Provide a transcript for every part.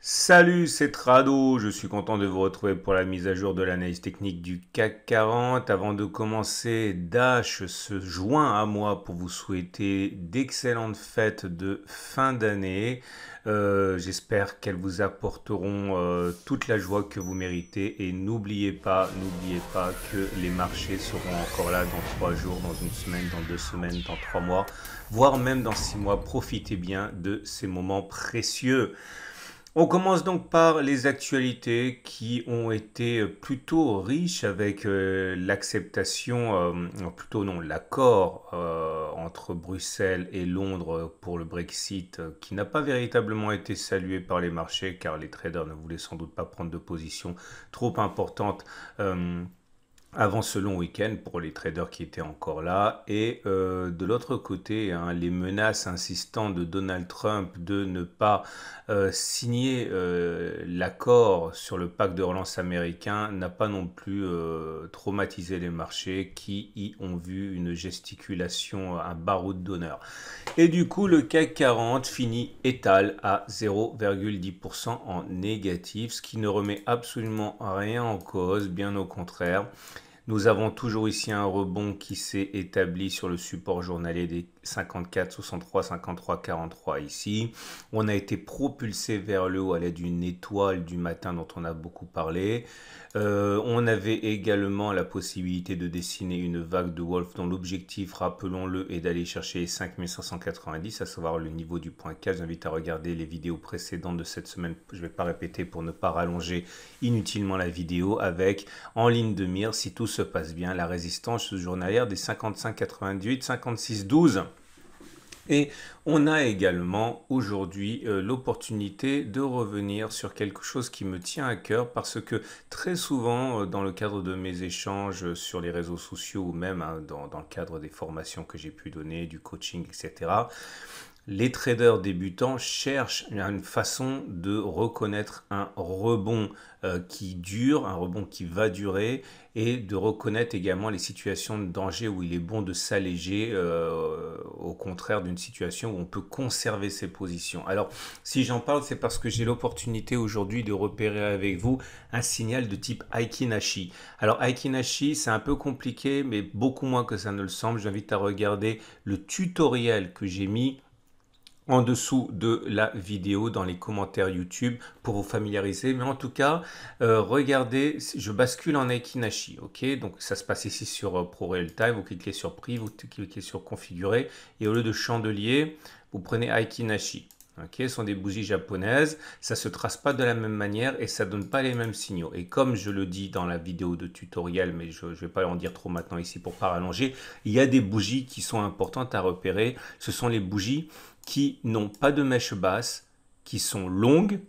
Salut, c'est Trado, je suis content de vous retrouver pour la mise à jour de l'analyse technique du CAC 40. Avant de commencer, Dash se joint à moi pour vous souhaiter d'excellentes fêtes de fin d'année. J'espère qu'elles vous apporteront toute la joie que vous méritez et n'oubliez pas que les marchés seront encore là dans 3 jours, dans une semaine, dans 2 semaines, dans 3 mois, voire même dans 6 mois. Profitez bien de ces moments précieux. On commence donc par les actualités qui ont été plutôt riches avec l'acceptation, plutôt non, l'accord entre Bruxelles et Londres pour le Brexit qui n'a pas véritablement été salué par les marchés car les traders ne voulaient sans doute pas prendre de position trop importante. Avant ce long week-end pour les traders qui étaient encore là. Et de l'autre côté, hein, les menaces insistantes de Donald Trump de ne pas signer l'accord sur le pacte de relance américain n'a pas non plus traumatisé les marchés qui y ont vu une gesticulation, un baroud d'honneur. Et du coup, le CAC 40 finit étal à 0,10% en négatif, ce qui ne remet absolument rien en cause, bien au contraire. Nous avons toujours ici un rebond qui s'est établi sur le support journalier des 54, 63, 53, 43 ici. On a été propulsé vers le haut à l'aide d'une étoile du matin dont on a beaucoup parlé. On avait également la possibilité de dessiner une vague de Wolf dont l'objectif, rappelons-le, est d'aller chercher les 5590, à savoir le niveau du point 4. J'invite à regarder les vidéos précédentes de cette semaine. Je ne vais pas répéter pour ne pas rallonger inutilement la vidéo avec en ligne de mire, si tout se passe bien, la résistance journalière des 55,98, 56,12. Et on a également aujourd'hui l'opportunité de revenir sur quelque chose qui me tient à cœur parce que très souvent dans le cadre de mes échanges sur les réseaux sociaux ou même hein, dans le cadre des formations que j'ai pu donner, du coaching, etc., les traders débutants cherchent une façon de reconnaître un rebond qui dure, un rebond qui va durer et de reconnaître également les situations de danger où il est bon de s'alléger au contraire d'une situation où on peut conserver ses positions. Alors si j'en parle c'est parce que j'ai l'opportunité aujourd'hui de repérer avec vous un signal de type Aiki-Nashi. Alors Aiki-Nashi c'est un peu compliqué mais beaucoup moins que ça ne le semble. J'invite à regarder le tutoriel que j'ai mis en dessous de la vidéo dans les commentaires YouTube pour vous familiariser. Mais en tout cas, regardez, je bascule en Aiki-Nashi. Ok, donc ça se passe ici sur Pro Real Time. Vous cliquez sur Prix, vous cliquez sur Configurer et au lieu de chandelier, vous prenez Aiki-Nashi. Ok, ce sont des bougies japonaises, ça se trace pas de la même manière et ça donne pas les mêmes signaux. Et comme je le dis dans la vidéo de tutoriel, mais je vais pas en dire trop maintenant ici pour pas rallonger, il y a des bougies qui sont importantes à repérer. Ce sont les bougies qui n'ont pas de mèche basse, qui sont longues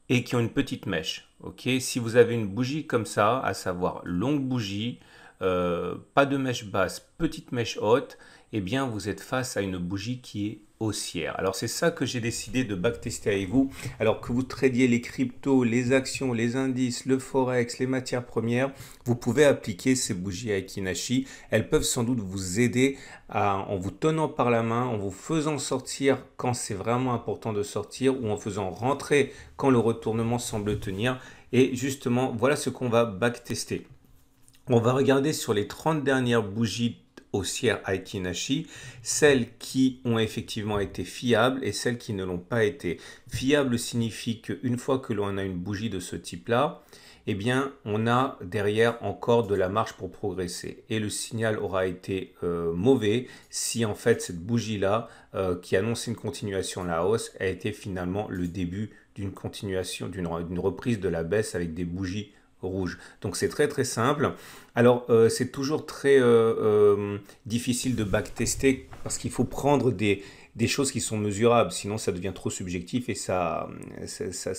et qui ont une petite mèche. Ok, si vous avez une bougie comme ça, à savoir longue bougie, pas de mèche basse, petite mèche haute, eh bien vous êtes face à une bougie qui est haussière. Alors c'est ça que j'ai décidé de backtester avec vous. Alors que vous tradiez les cryptos, les actions, les indices, le forex, les matières premières, vous pouvez appliquer ces bougies Aiki-Nashi. Elles peuvent sans doute vous aider en vous tenant par la main, en vous faisant sortir quand c'est vraiment important de sortir ou en faisant rentrer quand le retournement semble tenir. Et justement, voilà ce qu'on va backtester. On va regarder sur les 30 dernières bougies haussières Aiki-Nashi, celles qui ont effectivement été fiables et celles qui ne l'ont pas été. Fiable signifie qu'une fois que l'on a une bougie de ce type-là, eh bien, on a derrière encore de la marge pour progresser. Et le signal aura été mauvais si en fait cette bougie-là, qui annonce une continuation à la hausse, a été finalement le début d'une continuation, d'une reprise de la baisse avec des bougies rouge. Donc c'est très très simple. Alors c'est toujours très difficile de backtester parce qu'il faut prendre des choses qui sont mesurables, sinon ça devient trop subjectif et ça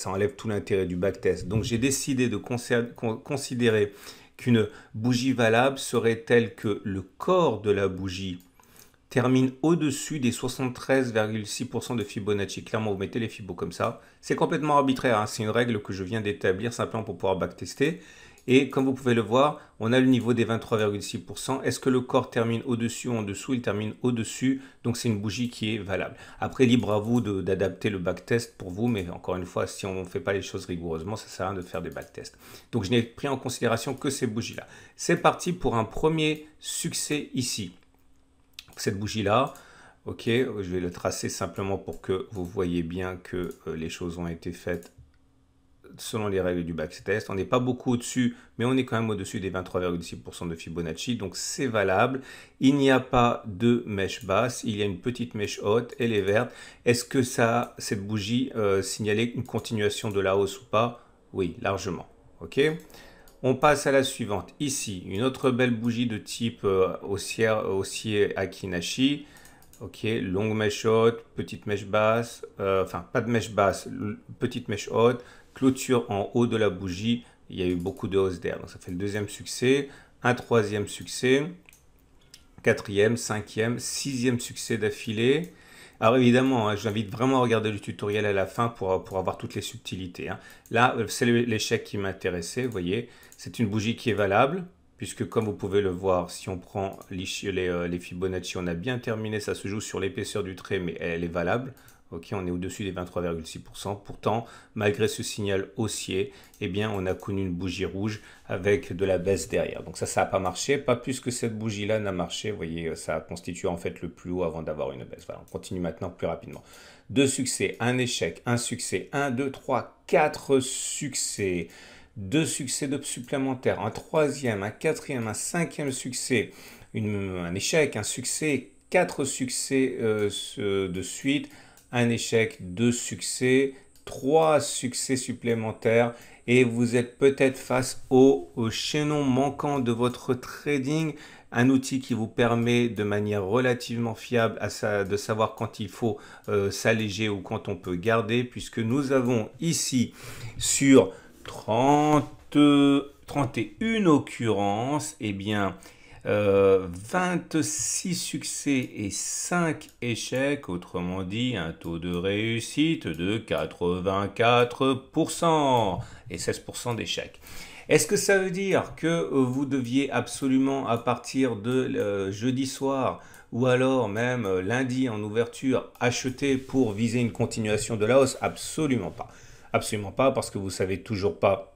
enlève tout l'intérêt du backtest. Donc j'ai décidé de considérer qu'une bougie valable serait telle que le corps de la bougie termine au-dessus des 73,6% de Fibonacci. Clairement, vous mettez les Fibos comme ça. C'est complètement arbitraire, hein. C'est une règle que je viens d'établir simplement pour pouvoir backtester. Et comme vous pouvez le voir, on a le niveau des 23,6%. Est-ce que le corps termine au-dessus ou en dessous? Il termine au-dessus, donc c'est une bougie qui est valable. Après, libre à vous d'adapter le backtest pour vous, mais encore une fois, si on ne fait pas les choses rigoureusement, ça ne sert à rien de faire des backtests. Donc je n'ai pris en considération que ces bougies-là. C'est parti pour un premier succès ici. Cette bougie-là, ok, je vais le tracer simplement pour que vous voyez bien que les choses ont été faites selon les règles du backtest. On n'est pas beaucoup au-dessus, mais on est quand même au-dessus des 23,6% de Fibonacci, donc c'est valable. Il n'y a pas de mèche basse, il y a une petite mèche haute, elle est verte. Est-ce que cette bougie signalait une continuation de la hausse ou pas? Oui, largement. Ok. On passe à la suivante. Ici, une autre belle bougie de type haussier Akinashi. Ok, longue mèche haute, petite mèche basse, enfin pas de mèche basse, petite mèche haute, clôture en haut de la bougie. Il y a eu beaucoup de hausse d'air, donc ça fait le deuxième succès, un troisième succès, quatrième, cinquième, sixième succès d'affilée. Alors évidemment, hein, j'invite vraiment à regarder le tutoriel à la fin pour avoir toutes les subtilités. Hein. Là, c'est l'échec qui m'intéressait, vous voyez. C'est une bougie qui est valable, puisque comme vous pouvez le voir, si on prend les Fibonacci, on a bien terminé, ça se joue sur l'épaisseur du trait, mais elle est valable. Ok, on est au-dessus des 23,6%. Pourtant, malgré ce signal haussier, eh bien, on a connu une bougie rouge avec de la baisse derrière. Donc ça n'a pas marché. Pas plus que cette bougie-là n'a marché. Vous voyez, ça a constitué en fait le plus haut avant d'avoir une baisse. Voilà, on continue maintenant plus rapidement. Deux succès, un échec, un succès, 1, 2, 3, 4 succès. Deux succès supplémentaires, un troisième, un quatrième, un cinquième succès, un échec, un succès, 4 succès de suite, un échec, 2 succès, 3 succès supplémentaires et vous êtes peut-être face au chaînon manquant de votre trading, un outil qui vous permet de manière relativement fiable de savoir quand il faut s'alléger ou quand on peut garder, puisque nous avons ici sur 31 occurrences, eh bien, 26 succès et 5 échecs, autrement dit un taux de réussite de 84% et 16% d'échecs. Est-ce que ça veut dire que vous deviez absolument à partir de jeudi soir ou alors même lundi en ouverture acheter pour viser une continuation de la hausse? Absolument pas. Absolument pas, parce que vous ne savez toujours pas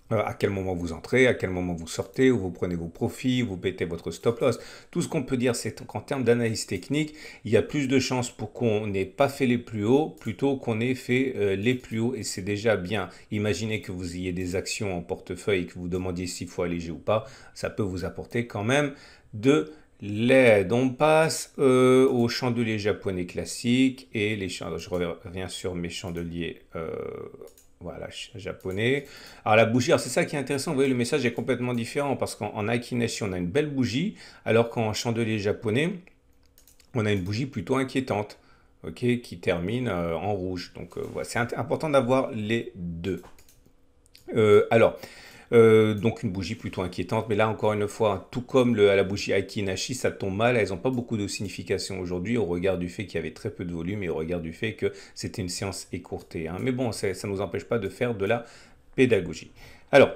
à quel moment vous entrez, à quel moment vous sortez, où vous prenez vos profits, vous pétez votre stop loss. Tout ce qu'on peut dire, c'est qu'en termes d'analyse technique, il y a plus de chances pour qu'on n'ait pas fait les plus hauts plutôt qu'on ait fait les plus hauts, et c'est déjà bien. Imaginez que vous ayez des actions en portefeuille et que vous demandiez s'il faut alléger ou pas, ça peut vous apporter quand même de l'aide. On passe aux chandeliers japonais classiques et les chandeliers. Je reviens sur mes chandeliers voilà, japonais. Alors la bougie, c'est ça qui est intéressant, vous voyez, le message est complètement différent parce qu'en Akinashi, on a une belle bougie, alors qu'en chandelier japonais, on a une bougie plutôt inquiétante, ok, qui termine en rouge. Donc voilà, c'est important d'avoir les deux. Alors, donc une bougie plutôt inquiétante, mais là encore une fois, tout comme à la bougie Akinashi, ça tombe mal, elles n'ont pas beaucoup de signification aujourd'hui au regard du fait qu'il y avait très peu de volume et au regard du fait que c'était une séance écourtée. Hein. Mais bon, ça ne nous empêche pas de faire de la pédagogie. Alors,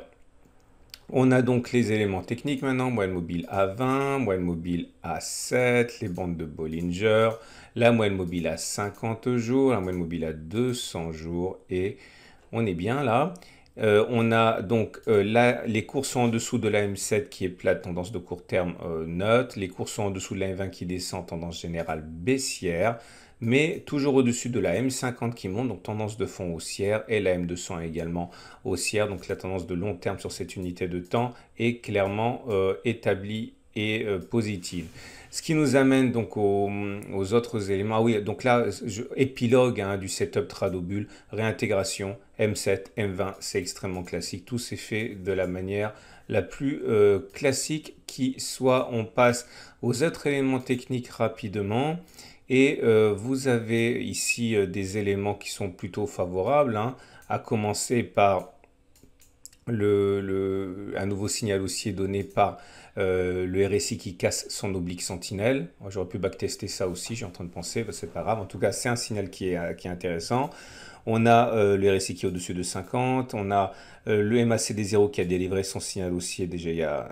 on a donc les éléments techniques maintenant, moyenne mobile à 20, moyenne mobile à 7, les bandes de Bollinger, la moyenne mobile à 50 jours, la moyenne mobile à 200 jours et on est bien là. On a donc là, les cours sont en dessous de la M7 qui est plate, tendance de court terme neutre. Les cours sont en dessous de la M20 qui descend, tendance générale baissière. Mais toujours au-dessus de la M50 qui monte, donc tendance de fond haussière. Et la M200 également haussière. Donc la tendance de long terme sur cette unité de temps est clairement établie et positive. Ce qui nous amène donc aux autres éléments. Ah oui, donc là, épilogue hein, du setup Tradobull, réintégration, M7, M20, c'est extrêmement classique. Tout s'est fait de la manière la plus classique qui soit. On passe aux autres éléments techniques rapidement. Et vous avez ici des éléments qui sont plutôt favorables, hein, à commencer par un nouveau signal haussier donné par le RSI qui casse son oblique sentinelle. J'aurais pu backtester ça aussi, j'ai en train de penser, c'est pas grave. En tout cas, c'est un signal qui est intéressant. On a le RSI qui est au-dessus de 50, on a le MACD0 qui a délivré son signal haussier déjà il y a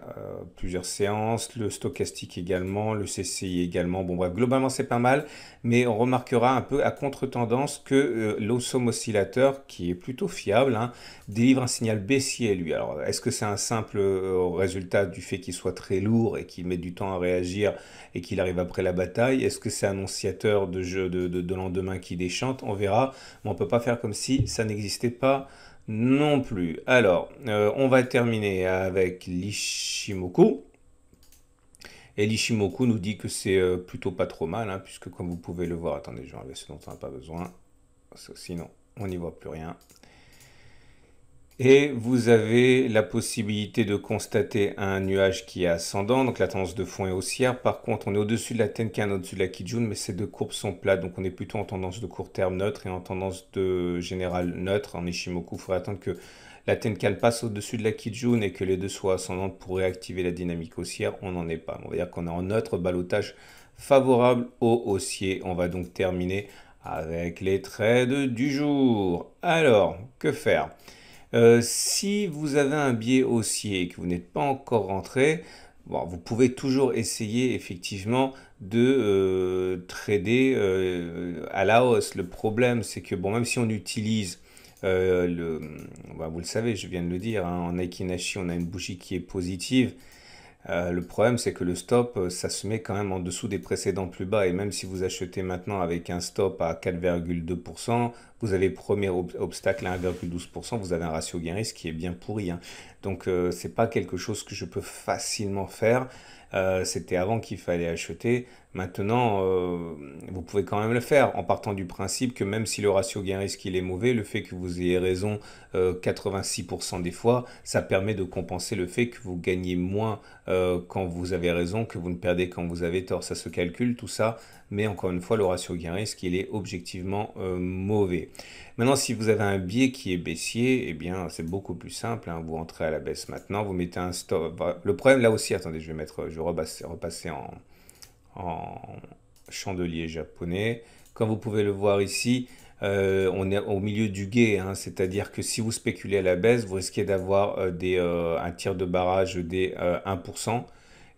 plusieurs séances, le stochastique également, le CCI également. Bon bref, globalement c'est pas mal, mais on remarquera un peu à contre-tendance que l'Awesome Oscillator, qui est plutôt fiable, hein, délivre un signal baissier lui. Alors est-ce que c'est un simple résultat du fait qu'il soit très lourd et qu'il met du temps à réagir et qu'il arrive après la bataille? Est-ce que c'est annonciateur de jeu de lendemain qui déchante? On verra, mais on ne peut pas faire comme si ça n'existait pas non plus. Alors, on va terminer avec l'Ishimoku. Et l'Ishimoku nous dit que c'est plutôt pas trop mal, hein, puisque comme vous pouvez le voir, attendez, je vais enlever ce dont on n'a pas besoin, parce que sinon on n'y voit plus rien. Et vous avez la possibilité de constater un nuage qui est ascendant, donc la tendance de fond est haussière. Par contre, on est au-dessus de la Tenkan, au-dessus de la Kijun, mais ces deux courbes sont plates, donc on est plutôt en tendance de court terme neutre et en tendance de générale neutre. En Ishimoku, il faudrait attendre que la Tenkan passe au-dessus de la Kijun et que les deux soient ascendantes pour réactiver la dynamique haussière. On n'en est pas. On va dire qu'on est en neutre, ballottage favorable au haussier. On va donc terminer avec les trades du jour. Alors, que faire ? Si vous avez un biais haussier et que vous n'êtes pas encore rentré, bon, vous pouvez toujours essayer effectivement de trader à la hausse. Le problème, c'est que bon, même si on utilise vous le savez, je viens de le dire, hein, en Aiki-Nashi, on a une bougie qui est positive. Le problème, c'est que le stop, ça se met quand même en dessous des précédents plus bas. Et même si vous achetez maintenant avec un stop à 4,2%, vous avez premier obstacle à 1,12%, vous avez un ratio gain-risque qui est bien pourri, hein. Donc, c'est pas quelque chose que je peux facilement faire. C'était avant qu'il fallait acheter. Maintenant, vous pouvez quand même le faire en partant du principe que même si le ratio gain-risque il est mauvais, le fait que vous ayez raison 86% des fois, ça permet de compenser le fait que vous gagnez moins quand vous avez raison, que vous ne perdez quand vous avez tort. Ça se calcule tout ça, mais encore une fois, le ratio gain-risque il est objectivement mauvais. Maintenant, si vous avez un biais qui est baissier, eh bien, c'est beaucoup plus simple, hein. Vous entrez à la baisse maintenant, vous mettez un stop. Le problème là aussi, attendez, je vais repasser en chandelier japonais. Comme vous pouvez le voir ici, on est au milieu du gué, hein, c'est-à-dire que si vous spéculez à la baisse, vous risquez d'avoir un tir de barrage des 1%.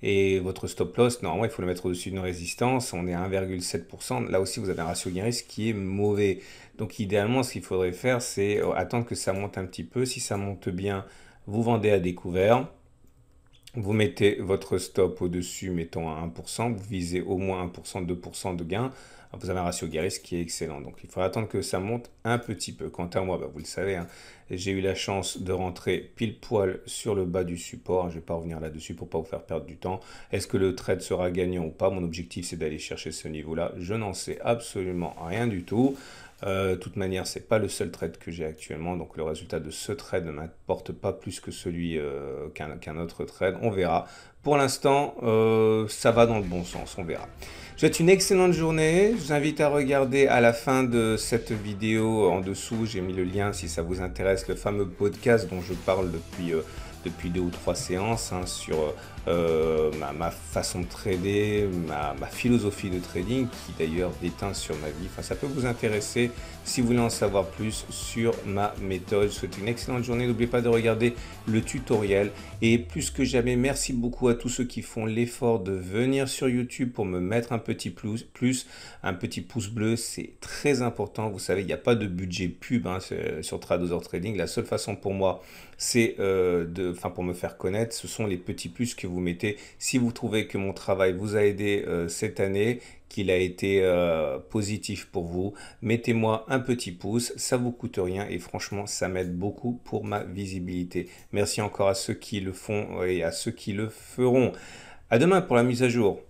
Et votre stop loss, normalement, il faut le mettre au-dessus d'une résistance. On est à 1,7%. Là aussi, vous avez un ratio gain-risque qui est mauvais. Donc, idéalement, ce qu'il faudrait faire, c'est attendre que ça monte un petit peu. Si ça monte bien, vous vendez à découvert. Vous mettez votre stop au-dessus, mettons à 1%, vous visez au moins 1%, 2% de gain, vous avez un ratio gain-risque qui est excellent. Donc il faut attendre que ça monte un petit peu. Quant à moi, vous le savez, hein, j'ai eu la chance de rentrer pile poil sur le bas du support. Je ne vais pas revenir là-dessus pour ne pas vous faire perdre du temps. Est-ce que le trade sera gagnant ou pas? Mon objectif, c'est d'aller chercher ce niveau-là. Je n'en sais absolument rien du tout. De toute manière, c'est pas le seul trade que j'ai actuellement, donc le résultat de ce trade ne m'apporte pas plus que celui qu'un autre trade. On verra. Pour l'instant, ça va dans le bon sens, on verra. Je vous souhaite une excellente journée. Je vous invite à regarder à la fin de cette vidéo en dessous. J'ai mis le lien si ça vous intéresse, le fameux podcast dont je parle depuis 2 ou 3 séances, hein, sur ma façon de trader, ma philosophie de trading qui d'ailleurs déteint sur ma vie. Enfin, ça peut vous intéresser si vous voulez en savoir plus sur ma méthode. Je vous souhaite une excellente journée. N'oubliez pas de regarder le tutoriel. Et plus que jamais, merci beaucoup à tous ceux qui font l'effort de venir sur YouTube pour me mettre un petit un petit pouce bleu. C'est très important. Vous savez, il n'y a pas de budget pub, hein, sur Tradozer Trading. La seule façon pour moi, c'est pour me faire connaître, ce sont les petits plus que vous mettez. Si vous trouvez que mon travail vous a aidé cette année, qu'il a été positif pour vous, mettez-moi un petit pouce, ça vous coûte rien et franchement ça m'aide beaucoup pour ma visibilité. Merci encore à ceux qui le font et à ceux qui le feront. À demain pour la mise à jour.